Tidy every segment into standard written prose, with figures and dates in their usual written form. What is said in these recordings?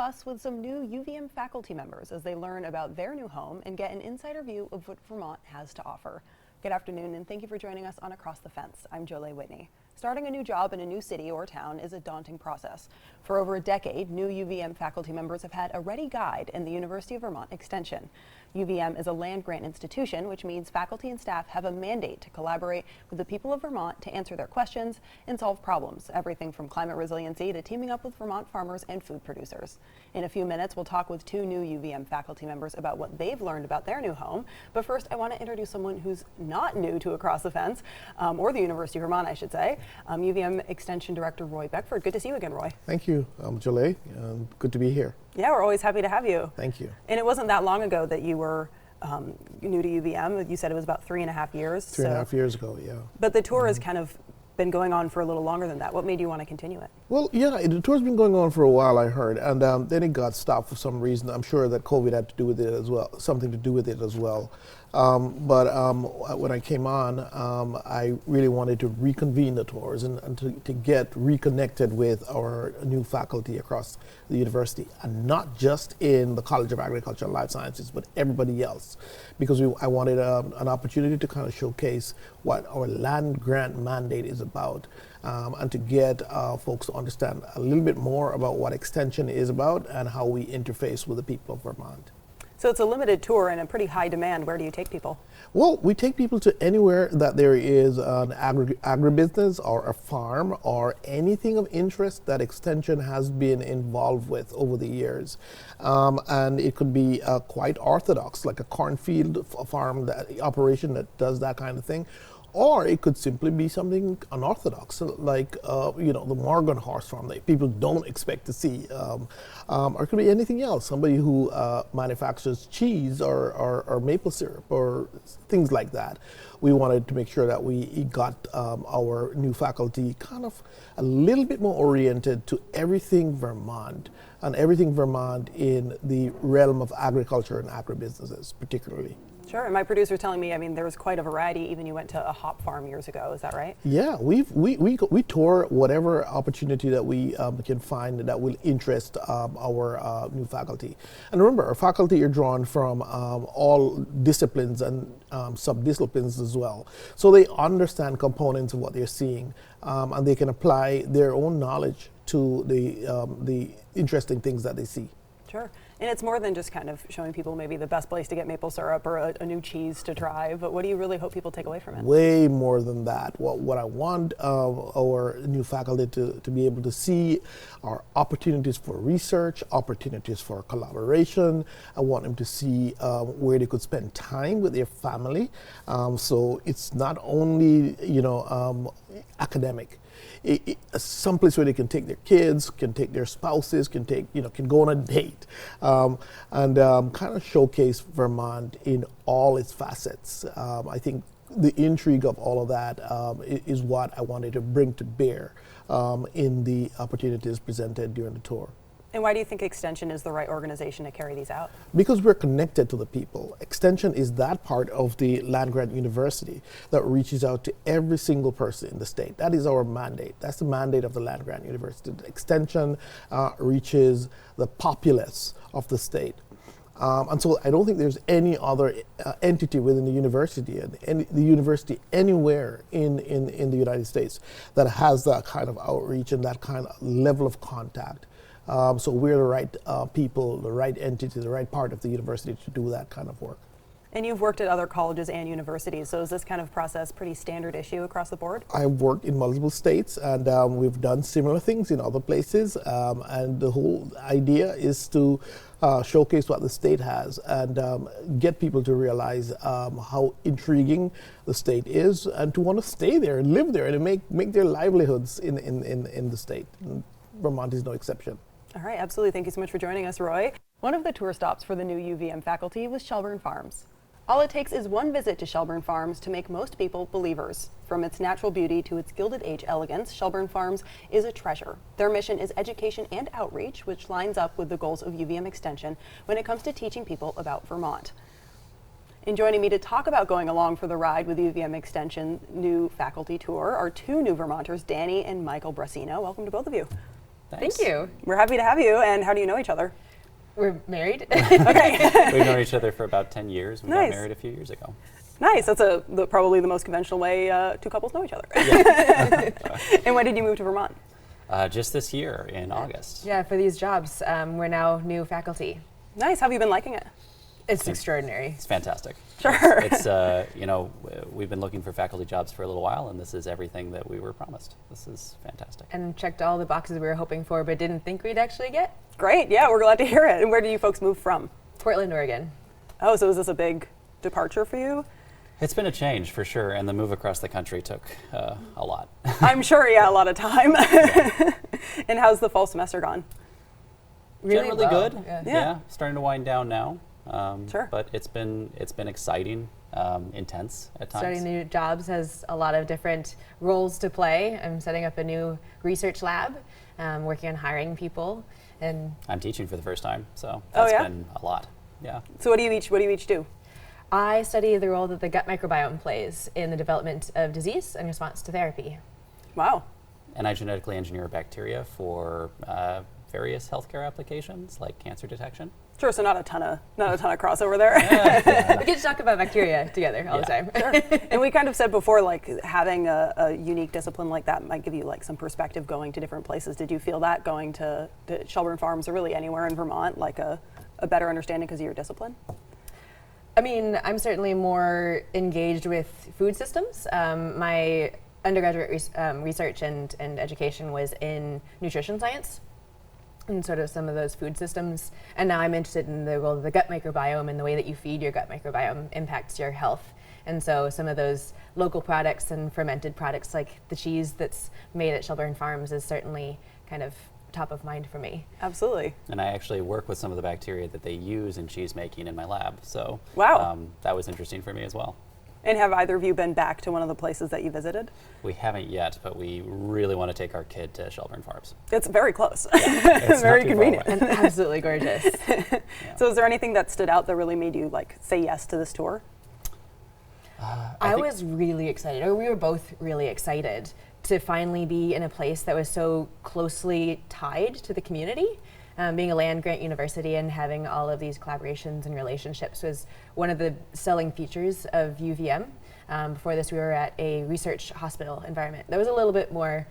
us with some new UVM faculty members as they learn about their new home and get an insider view of what Vermont has to offer. Good afternoon, and thank you for joining us on Across the Fence. I'm Jolie Whitney. Starting a new job in a new city or town is a daunting process. For over a decade, new UVM faculty members have had a ready guide in the University of Vermont Extension. UVM is a land-grant institution, which means faculty and staff have a mandate to collaborate with the people of Vermont to answer their questions and solve problems, everything from climate resiliency to teaming up with Vermont farmers and food producers. In a few minutes, we'll talk with two new UVM faculty members about what they've learned about their new home. But first, I want to introduce someone who's not new to Across the Fence, or the University of Vermont, I should say. UVM Extension Director Roy Beckford. Good to see you again, Roy. Thank you, Jolie. Good to be here. Yeah, we're always happy to have you. Thank you. And it wasn't that long ago that you were new to UVM. You said it was about 3.5 years. 3.5 years ago, yeah. But the tour has kind of been going on for a little longer than that. What made you want to continue it? Well, yeah, the tour's been going on for a while, I heard, and then it got stopped for some reason. I'm sure that COVID had to do with it as well, something to do with it as well. But when I came on, I really wanted to reconvene the tours and to get reconnected with our new faculty across the university, and not just in the College of Agriculture and Life Sciences, but everybody else, because I wanted an opportunity to kind of showcase what our land grant mandate is about, and to get folks to understand a little bit more about what Extension is about and how we interface with the people of Vermont. So it's a limited tour and a pretty high demand. Where do you take people? Well, we take people to anywhere that there is an agribusiness or a farm or anything of interest that Extension has been involved with over the years. And it could be quite orthodox, like a cornfield farm operation that does that kind of thing. Or it could simply be something unorthodox, like the Morgan horse farm that people don't expect to see. Or it could be anything else, somebody who manufactures cheese or maple syrup or things like that. We wanted to make sure that we got our new faculty kind of a little bit more oriented to everything Vermont, and everything Vermont in the realm of agriculture and agribusinesses particularly. Sure, and my producer's telling me, there was quite a variety. Even you went to a hop farm years ago. Is that right? Yeah, we tour whatever opportunity that we can find that will interest our new faculty. And remember, our faculty are drawn from all disciplines and sub-disciplines as well. So they understand components of what they're seeing, and they can apply their own knowledge to the interesting things that they see. Sure. And it's more than just kind of showing people maybe the best place to get maple syrup or a new cheese to try, but what do you really hope people take away from it? Way more than that. What I want our new faculty to be able to see are opportunities for research, opportunities for collaboration. I want them to see where they could spend time with their family. So it's not only, academic. Someplace where they can take their kids, can take their spouses, can go on a date, and kind of showcase Vermont in all its facets. I think the intrigue of all of that is what I wanted to bring to bear in the opportunities presented during the tour. And why do you think Extension is the right organization to carry these out? Because we're connected to the people. Extension is that part of the land-grant university that reaches out to every single person in the state. That is our mandate. That's the mandate of the land-grant university. The Extension reaches the populace of the state. And so I don't think there's any other entity within the university and the university anywhere in the United States that has that kind of outreach and that kind of level of contact. So we're the right people, the right entity, the right part of the university to do that kind of work. And you've worked at other colleges and universities, so is this kind of process pretty standard issue across the board? I've worked in multiple states, and we've done similar things in other places, and the whole idea is to showcase what the state has and get people to realize how intriguing the state is, and to want to stay there and live there and make their livelihoods in the state. And Vermont is no exception. All right, absolutely. Thank you so much for joining us, Roy. One of the tour stops for the new UVM faculty was Shelburne Farms. All it takes is one visit to Shelburne Farms to make most people believers. From its natural beauty to its Gilded Age elegance, Shelburne Farms is a treasure. Their mission is education and outreach, which lines up with the goals of UVM Extension when it comes to teaching people about Vermont. And joining me to talk about going along for the ride with UVM Extension new faculty tour are two new Vermonters, Danny and Michael Brasino. Welcome to both of you. Thanks. Thank you. We're happy to have you. And how do you know each other? We're married. Okay. We've known each other for about 10 years. We Nice. got married a few years ago. Nice. That's probably the most conventional way two couples know each other. And when did you move to Vermont? Just this year in August. Yeah, for these jobs, we're now new faculty. Nice. How have you been liking it? It's extraordinary. It's fantastic. Sure. It's we've been looking for faculty jobs for a little while, and this is everything that we were promised. This is fantastic. And checked all the boxes we were hoping for, but didn't think we'd actually get. Great. Yeah, we're glad to hear it. And where do you folks move from? Portland, Oregon. Oh, so is this a big departure for you? It's been a change for sure, and the move across the country took a lot. I'm sure, yeah, a lot of time. And how's the fall semester gone? Really Generally well. good. Yeah. Starting to wind down now. Sure. But it's been exciting, intense at times. Starting new jobs has a lot of different roles to play. I'm setting up a new research lab, working on hiring people, and I'm teaching for the first time, so Oh, that's yeah? been a lot. Yeah. So what do you each do? I study the role that the gut microbiome plays in the development of disease and response to therapy. Wow. And I genetically engineer bacteria for various healthcare applications like cancer detection. Sure, so not a ton of crossover there. We get to talk about bacteria together all the time. Sure. And we kind of said before, like having a unique discipline like that might give you like some perspective going to different places. Did you feel that going to Shelburne Farms or really anywhere in Vermont, like a better understanding because of your discipline? I mean, I'm certainly more engaged with food systems. My undergraduate research and education was in nutrition science and sort of some of those food systems. And now I'm interested in the role of the gut microbiome and the way that you feed your gut microbiome impacts your health. And so some of those local products and fermented products like the cheese that's made at Shelburne Farms is certainly kind of top of mind for me. Absolutely. And I actually work with some of the bacteria that they use in cheese making in my lab. So Wow. That was interesting for me as well. And have either of you been back to one of the places that you visited? We haven't yet, but we really want to take our kid to Shelburne Farms. It's very close. It's Very not too far convenient. away. And absolutely gorgeous. So is there anything that stood out that really made you like say yes to this tour? I was really excited, or we were both really excited to finally be in a place that was so closely tied to the community. Being a land grant university and having all of these collaborations and relationships was one of the selling features of UVM. Before this, we were at a research hospital environment that was a little bit more,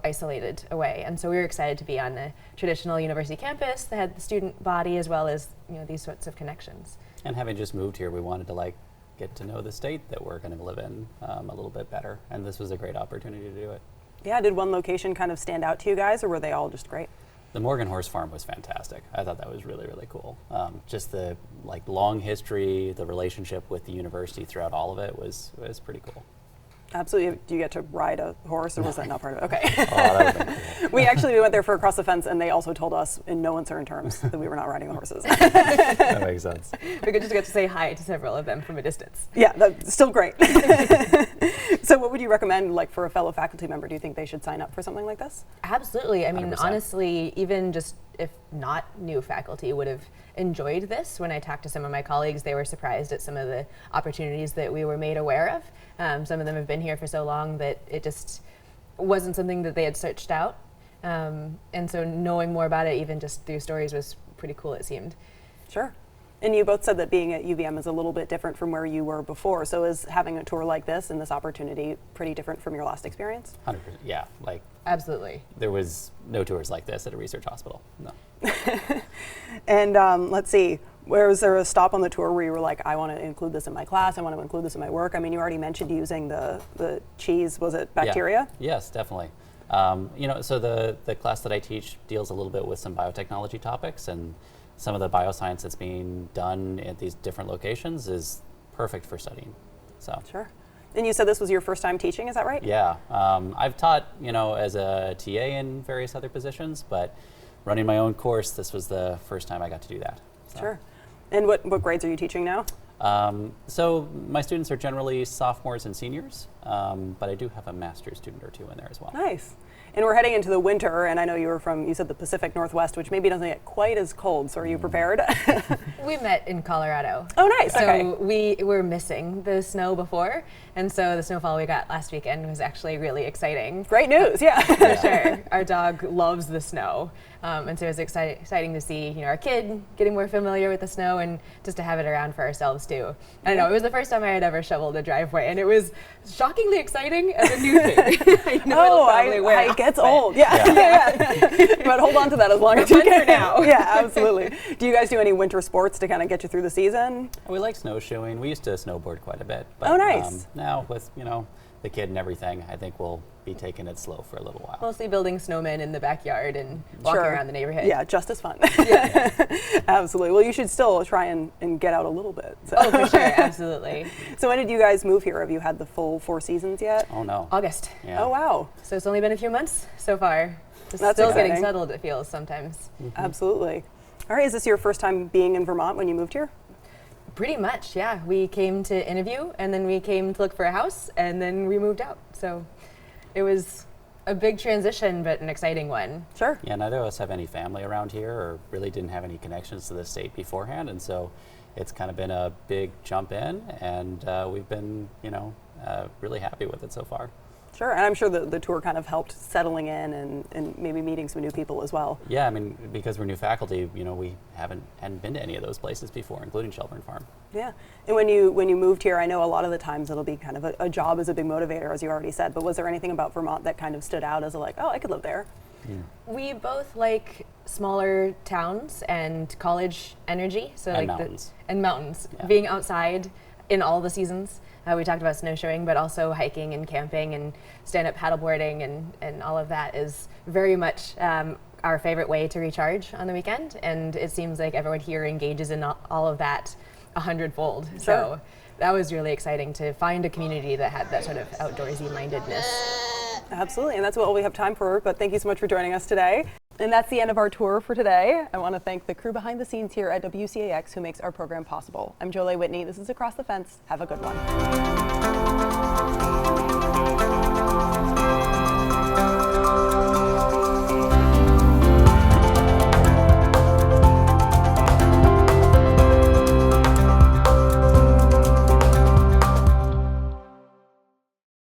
isolated away. And so we were excited to be on a traditional university campus that had the student body as well as, these sorts of connections. And having just moved here, we wanted to get to know the state that we're going to live in a little bit better. And this was a great opportunity to do it. Yeah, did one location kind of stand out to you guys or were they all just great? The Morgan Horse Farm was fantastic. I thought that was really, really cool. Just the long history, the relationship with the university throughout all of it was pretty cool. Absolutely. Do you get to ride a horse or was that not part of it? Okay. Oh, that would've been cool. We went there for Across the Fence and they also told us in no uncertain terms that we were not riding the horses. That makes sense. We could just get to say hi to several of them from a distance. Yeah, that's still great. So what would you recommend for a fellow faculty member? Do you think they should sign up for something like this? Absolutely. I mean, 100%. honestly, even just if not new faculty would have enjoyed this. When I talked to some of my colleagues, they were surprised at some of the opportunities that we were made aware of. Some of them have been here for so long that it just wasn't something that they had searched out. And so knowing more about it, even just through stories, was pretty cool, it seemed. Sure. And you both said that being at UVM is a little bit different from where you were before. So is having a tour like this and this opportunity pretty different from your last experience? 100%. Yeah. Absolutely. There was no tours like this at a research hospital. No. And let's see, was there a stop on the tour where you were like, I want to include this in my class, I want to include this in my work? I mean, you already mentioned using the cheese, was it bacteria? Yeah. Yes, definitely. So the class that I teach deals a little bit with some biotechnology topics, and some of the bioscience that's being done at these different locations is perfect for studying. So. Sure. And you said this was your first time teaching, is that right? Yeah. I've taught, as a TA in various other positions, but running my own course, this was the first time I got to do that. So. Sure. And what grades are you teaching now? So my students are generally sophomores and seniors, but I do have a master's student or two in there as well. Nice. And we're heading into the winter, and I know you said the Pacific Northwest, which maybe doesn't get quite as cold, so are you prepared? We met in Colorado. Oh, nice. So okay. we were missing the snow before, and so the snowfall we got last weekend was actually really exciting. Great news, yeah. For sure. Our dog loves the snow, and so it was exciting to see our kid getting more familiar with the snow and just to have it around for ourselves too. I don't know, it was the first time I had ever shoveled a driveway, and it was shockingly exciting as a new thing. I know it'll probably wear it off, gets but- old. Yeah. But hold on to that as long as you fun can. for now. Yeah, absolutely. Do you guys do any winter sports to kind of get you through the season? We like snowshoeing. We used to snowboard quite a bit. But, Oh, nice. Now with, the kid and everything, I think we'll be taking it slow for a little while. Mostly building snowmen in the backyard and walking Sure. around the neighborhood. Yeah, just as fun. Absolutely. Well, you should still try and get out a little bit. So. Oh, for sure, absolutely. So when did you guys move here? Have you had the full 4 seasons yet? Oh, no. August. Yeah. Oh, wow. So it's only been a few months so far. Just That's still exciting. getting settled, it feels sometimes. Absolutely. All right, is this your first time being in Vermont when you moved here? Pretty much, yeah. We came to interview, and then we came to look for a house, and then we moved out. So it was a big transition, but an exciting one. Sure. Yeah, neither of us have any family around here or really didn't have any connections to the state beforehand. And so it's kind of been a big jump in, and we've been, really happy with it so far. Sure, and I'm sure the tour kind of helped settling in and maybe meeting some new people as well. Yeah, I mean, because we're new faculty, we hadn't been to any of those places before, including Shelburne Farm. Yeah, and when you moved here, I know a lot of the times it'll be kind of a job is a big motivator, as you already said, but was there anything about Vermont that kind of stood out as oh, I could live there? We both like smaller towns and college energy. So And like mountains. And mountains. Yeah. Being outside in all the seasons. We talked about snowshoeing, but also hiking and camping and stand-up paddleboarding and all of that is very much our favorite way to recharge on the weekend. And it seems like everyone here engages in all of that 100-fold. Sure. So that was really exciting to find a community that had that sort of outdoorsy mindedness. Absolutely, and that's what we have time for, but thank you so much for joining us today. And that's the end of our tour for today. I want to thank the crew behind the scenes here at WCAX who makes our program possible. I'm Jolie Whitney. This is Across the Fence. Have a good one.